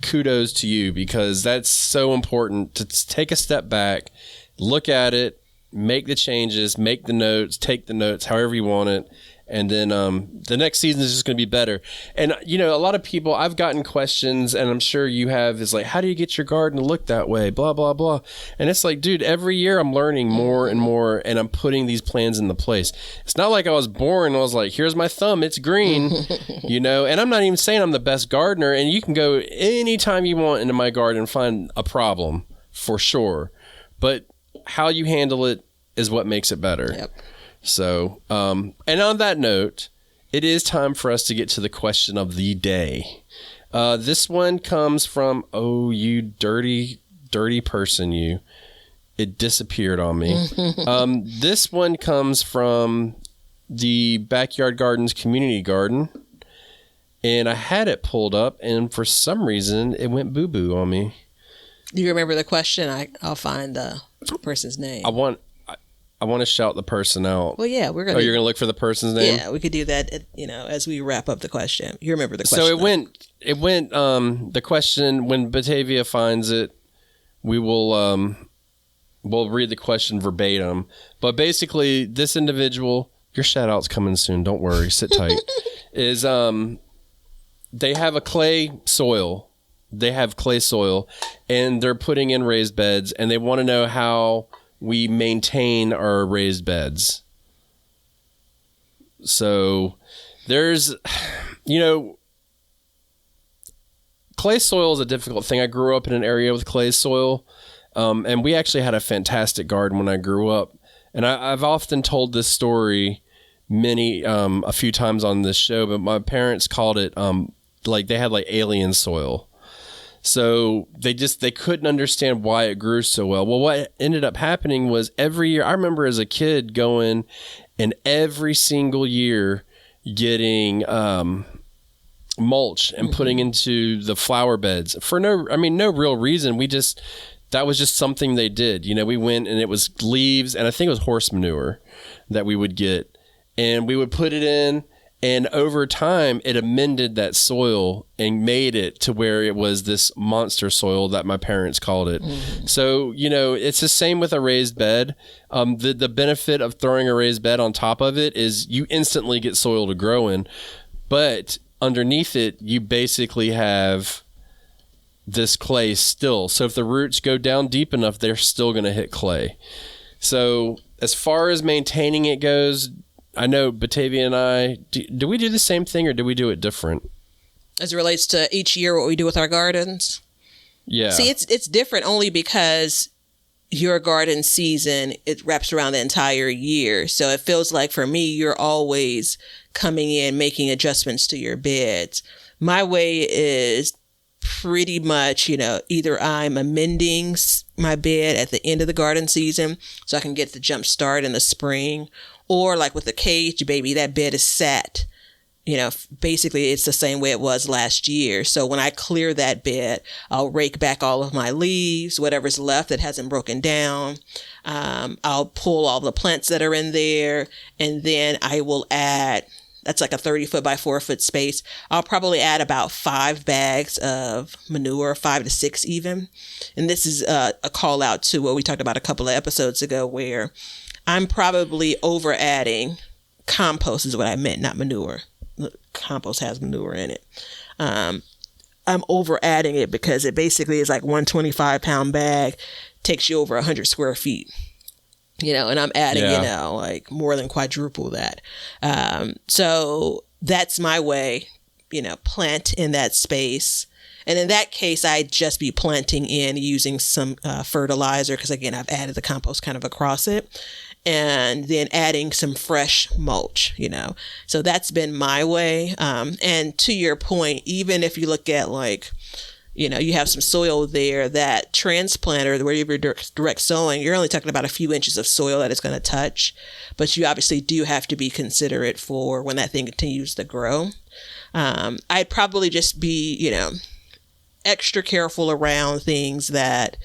Kudos to you, because that's so important to take a step back, look at it, make the changes, make the notes, take the notes, however you want it. And then the next season is just going to be better. And, you know, a lot of people, I've gotten questions, and I'm sure you have, is like, how do you get your garden to look that way? Blah, blah, blah. And it's like, dude, every year I'm learning more and more, and I'm putting these plans into place. It's not like I was born and I was like, here's my thumb, it's green, you know. And I'm not even saying I'm the best gardener, and you can go anytime you want into my garden and find a problem, for sure. But how you handle it is what makes it better. Yep. So, and on that note, it is time for us to get to the question of the day. This one comes from, you dirty, dirty person, you. It disappeared on me. This one comes from the Backyard Gardens community garden, and I had it pulled up, and for some reason, it went boo-boo on me. Do you remember the question? I'll find the person's name. I want to shout the person out. Well, yeah, we're going to... Oh, you're going to look for the person's name? Yeah, we could do that, you know, as we wrap up the question. You remember the question. So it went, the question, when Batavia finds it, we will, we'll read the question verbatim. But basically, this individual your shout out's coming soon. Don't worry. Sit tight. Is they have a clay soil. They have clay soil, and they're putting in raised beds, and they want to know how we maintain our raised beds. So there's, clay soil is a difficult thing. I grew up in an area with clay soil, and we actually had a fantastic garden when I grew up. And I've often told this story a few times on this show, but my parents called it, they had like alien soil. So they couldn't understand why it grew so well. Well, what ended up happening was every year, I remember as a kid going and every single year getting mulch and putting into the flower beds for no real reason. That was just something they did. We went and it was leaves, and I think it was horse manure that we would get, and we would put it in. And over time, it amended that soil and made it to where it was this monster soil that my parents called it. Mm-hmm. So, it's the same with a raised bed. The benefit of throwing a raised bed on top of it is you instantly get soil to grow in. But underneath it, you basically have this clay still. So if the roots go down deep enough, they're still going to hit clay. So as far as maintaining it goes, I know Batavia and I, do we do the same thing or do we do it different? As it relates to each year, what we do with our gardens? Yeah. See, it's different only because your garden season, it wraps around the entire year. So it feels like for me, you're always coming in, making adjustments to your beds. My way is pretty much, either I'm amending my bed at the end of the garden season so I can get the jump start in the spring. Or like with the cage, baby, that bed is set. Basically it's the same way it was last year. So when I clear that bed, I'll rake back all of my leaves, whatever's left that hasn't broken down. I'll pull all the plants that are in there, and then I will add, that's like a 30-foot by 4-foot space. I'll probably add about 5 bags of manure, 5 to 6 even. And this is a call out to what we talked about a couple of episodes ago, where I'm probably over adding compost is what I meant, not manure. Compost has manure in it. I'm over adding it because it basically is like 125-pound bag, takes you over 100 square feet. And I'm adding, like more than quadruple that. So that's my way, plant in that space. And in that case, I'd just be planting in using some fertilizer because, again, I've added the compost kind of across it. And then adding some fresh mulch, So that's been my way. And to your point, even if you look at you have some soil there, that transplant or where you're direct sowing, you're only talking about a few inches of soil that it's going to touch. But you obviously do have to be considerate for when that thing continues to grow. I'd probably just be, extra careful around things that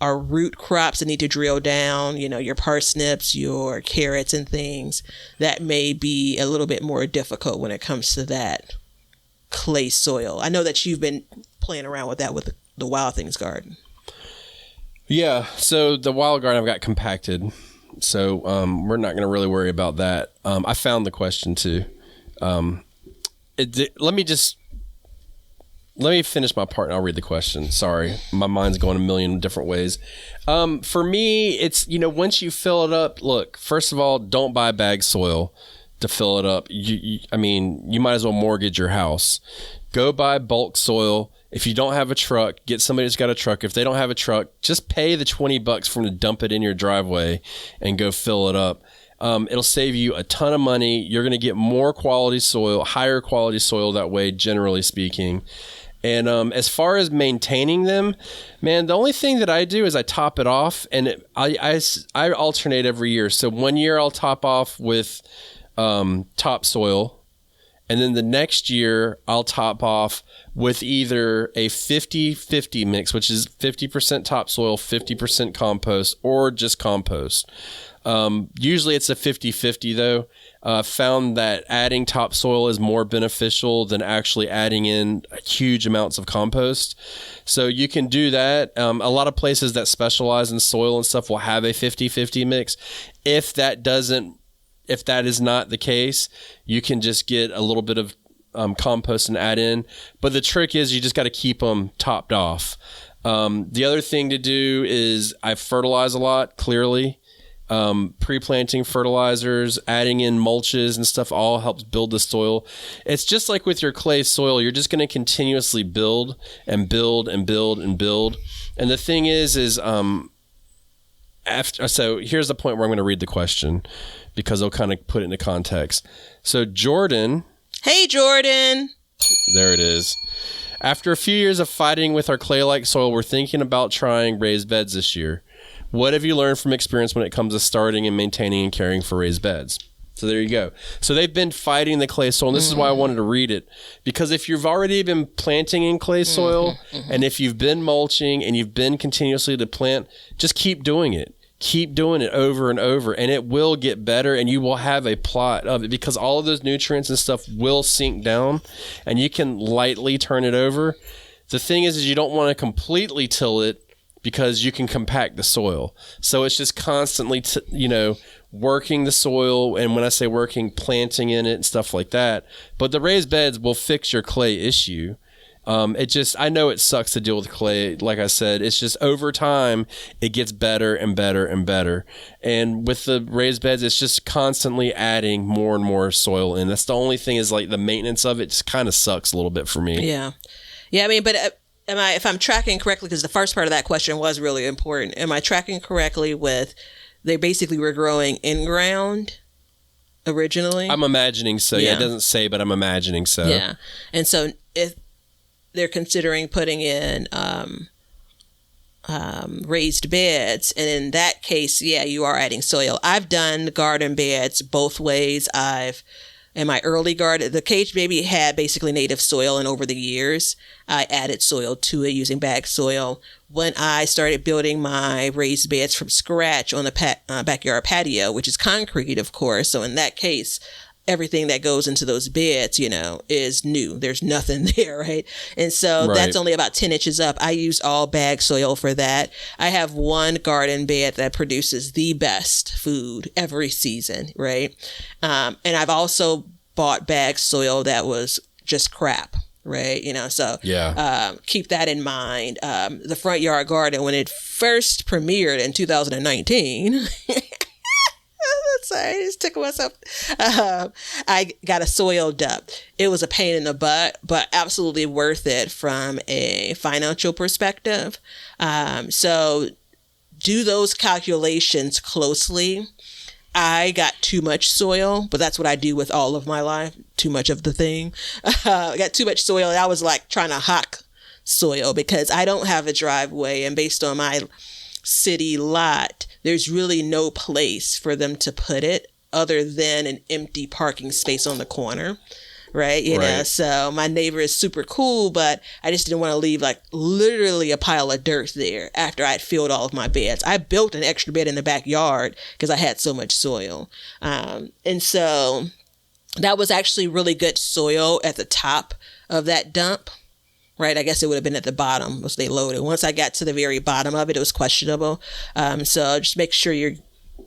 are root crops that need to drill down, your parsnips, your carrots and things that may be a little bit more difficult when it comes to that clay soil. I know that you've been playing around with that with the Wild Things garden. Yeah. So the wild garden I've got compacted. So we're not going to really worry about that. I found the question too. Let me finish my part and I'll read the question. Sorry. My mind's going a million different ways. For me, it's, once you fill it up, look, first of all, don't buy bag soil to fill it up. You might as well mortgage your house. Go buy bulk soil. If you don't have a truck, get somebody that's got a truck. If they don't have a truck, just pay the $20 for them to dump it in your driveway and go fill it up. It'll save you a ton of money. You're going to get more quality soil, higher quality soil that way, generally speaking. And as far as maintaining them, man, the only thing that I do is I top it off, and I alternate every year. So one year I'll top off with topsoil, and then the next year I'll top off with either a 50-50 mix, which is 50% topsoil, 50% compost, or just compost. Usually it's a 50-50 though. Found that adding topsoil is more beneficial than actually adding in huge amounts of compost. So you can do that. A lot of places that specialize in soil and stuff will have a 50-50 mix. If if that is not the case, you can just get a little bit of compost and add in. But the trick is you just got to keep them topped off. The other thing to do is I fertilize a lot, clearly. Pre-planting fertilizers, adding in mulches and stuff all helps build the soil. It's just like with your clay soil, you're just going to continuously build and build and build and build. And the thing is so here's the point where I'm going to read the question because I'll kind of put it into context. So Jordan. Hey, Jordan. There it is. After a few years of fighting with our clay-like soil, we're thinking about trying raised beds this year. What have you learned from experience when it comes to starting and maintaining and caring for raised beds? So there you go. So they've been fighting the clay soil, and this is why I wanted to read it. Because if you've already been planting in clay soil, and if you've been mulching and you've been continuously to plant, just keep doing it. Keep doing it over and over, and it will get better, and you will have a plot of it because all of those nutrients and stuff will sink down, and you can lightly turn it over. The thing is you don't want to completely till it because you can compact the soil. So it's just constantly, working the soil, and when I say working, planting in it and stuff like that. But the raised beds will fix your clay issue. I know it sucks to deal with clay. Like I said, it's just over time, it gets better and better and better. And with the raised beds, it's just constantly adding more and more soil in. That's the only thing is like the maintenance of it just kind of sucks a little bit for me. Yeah. Yeah. I mean, but if I'm tracking correctly, because the first part of that question was really important, am I tracking correctly with they basically were growing in ground originally? I'm imagining so. Yeah, it doesn't say, but I'm imagining so. Yeah. And so if they're considering putting in raised beds, and in that case, you are adding soil. I've done garden beds both ways. In my early garden, the cage baby had basically native soil, and over the years, I added soil to it using bag soil. When I started building my raised beds from scratch on the backyard patio, which is concrete, of course, so in that case, everything that goes into those beds, is new. There's nothing there, right? And so that's only about 10 inches up. I use all bag soil for that. I have one garden bed that produces the best food every season, right? And I've also bought bag soil that was just crap, right? Keep that in mind. The front yard garden, when it first premiered in 2019, sorry, I just tickled myself. I got a soil dump. It was a pain in the butt, but absolutely worth it from a financial perspective. So do those calculations closely. I got too much soil, but that's what I do with all of my life. Too much of the thing. I got too much soil. And I was like trying to hock soil because I don't have a driveway, and based on my city lot, there's really no place for them to put it other than an empty parking space on the corner, right? So my neighbor is super cool, but I just didn't want to leave like literally a pile of dirt there after I'd filled all of my beds. I built an extra bed in the backyard because I had so much soil. And so that was actually really good soil at the top of that dump. Right, I guess it would have been at the bottom once they loaded. Once I got to the very bottom of it, it was questionable. So just make sure you're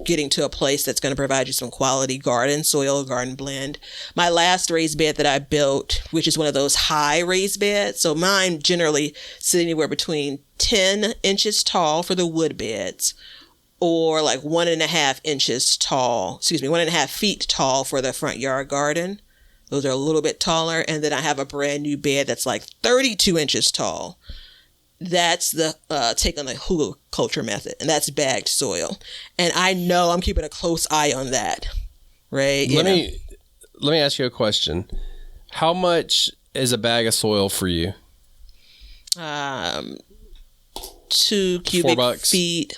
getting to a place that's going to provide you some quality garden soil, garden blend. My last raised bed that I built, which is one of those high raised beds. So mine generally sit anywhere between 10 inches tall for the wood beds, or like 1.5 feet tall for the front yard garden. Those are a little bit taller. And then I have a brand new bed that's like 32 inches tall. That's the take on the hugelkultur method. And that's bagged soil. And I know I'm keeping a close eye on that. Right? Let me ask you a question. How much is a bag of soil for you? 2 cubic feet.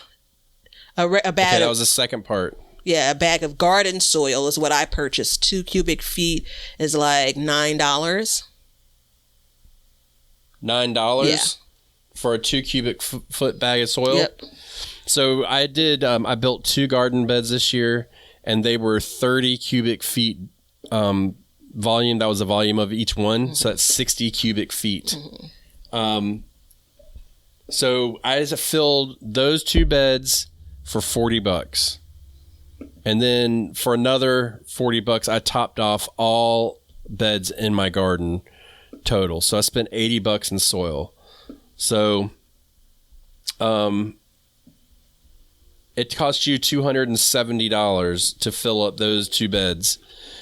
A bag. Okay, that was the second part. Yeah, a bag of garden soil is what I purchased. 2 cubic feet is like $9. $9? Yeah. For a 2 cubic foot bag of soil? Yep. So I did, I built 2 garden beds this year, and they were 30 cubic feet volume. That was the volume of each one. Mm-hmm. So that's 60 cubic feet. Mm-hmm. So I just filled those 2 beds for $40. And then for another $40, I topped off all beds in my garden total. So I spent $80 in soil. So it costs you $270 to fill up those 2 beds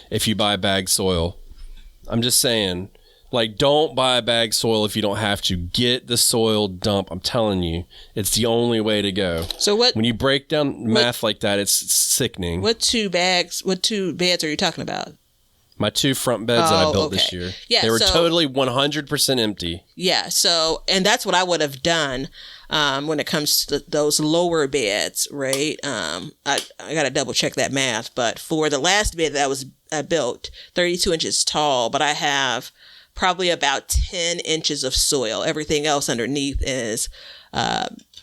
if you buy bagged soil. I'm just saying, like, don't buy bagged soil if you don't have to. Get the soil dump. I'm telling you, it's the only way to go. So when you break down math like that, it's sickening. What 2 beds are you talking about? My 2 front beds that I built this year. Yeah, they were totally 100% empty. Yeah. So, and that's what I would have done when it comes to those lower beds, right? I got to double check that math. But for the last bed that I built, 32 inches tall, but I have probably about 10 inches of soil. Everything else underneath is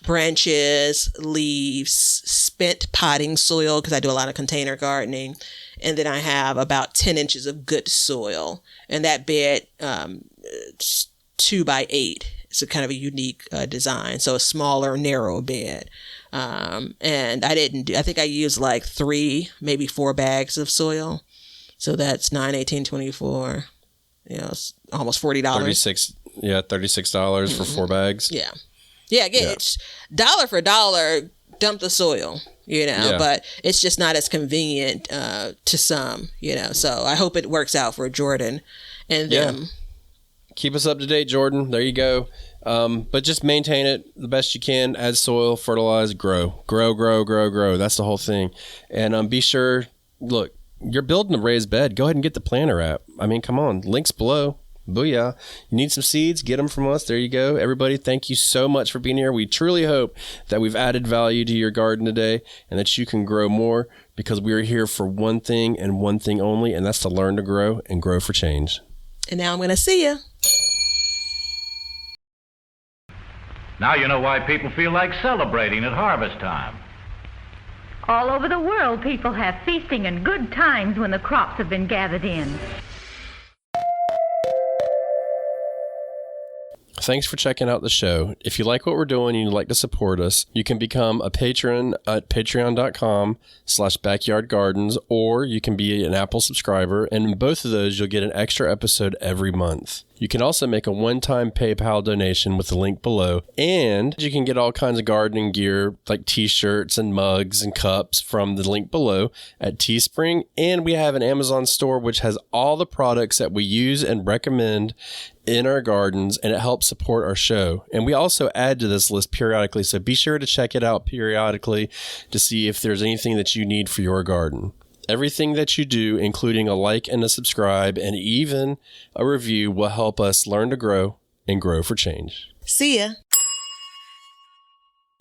branches, leaves, spent potting soil, because I do a lot of container gardening. And then I have about 10 inches of good soil. And that bed, 2 by 8. It's a kind of a unique design. So a smaller, narrow bed. And I think I used like 3, maybe 4 bags of soil. So that's 9, 18, 24. It's almost $40. $36 for 4 bags. Yeah. It's dollar for dollar, dump the soil, but it's just not as convenient to some, so I hope it works out for Jordan and them. Keep us up to date, Jordan. There you go. But just maintain it the best you can. Add soil, fertilize, grow. That's the whole thing. And be sure, look, you're building a raised bed. Go ahead and get the planner app. I mean, come on. Links below. Booyah. You need some seeds? Get them from us. There you go. Everybody, thank you so much for being here. We truly hope that we've added value to your garden today and that you can grow more, because we are here for one thing and one thing only, and that's to learn to grow and grow for change. And now I'm going to see you. Now you know why people feel like celebrating at harvest time. All over the world, people have feasting and good times when the crops have been gathered in. Thanks for checking out the show. If you like what we're doing and you'd like to support us, you can become a patron at patreon.com/backyardgardens, or you can be an Apple subscriber, and in both of those, you'll get an extra episode every month. You can also make a one-time PayPal donation with the link below, and you can get all kinds of gardening gear like t-shirts and mugs and cups from the link below at Teespring, and we have an Amazon store which has all the products that we use and recommend in our gardens, and it helps support our show. And we also add to this list periodically, so be sure to check it out periodically to see if there's anything that you need for your garden. Everything that you do, including a like and a subscribe and even a review, will help us learn to grow and grow for change. See ya.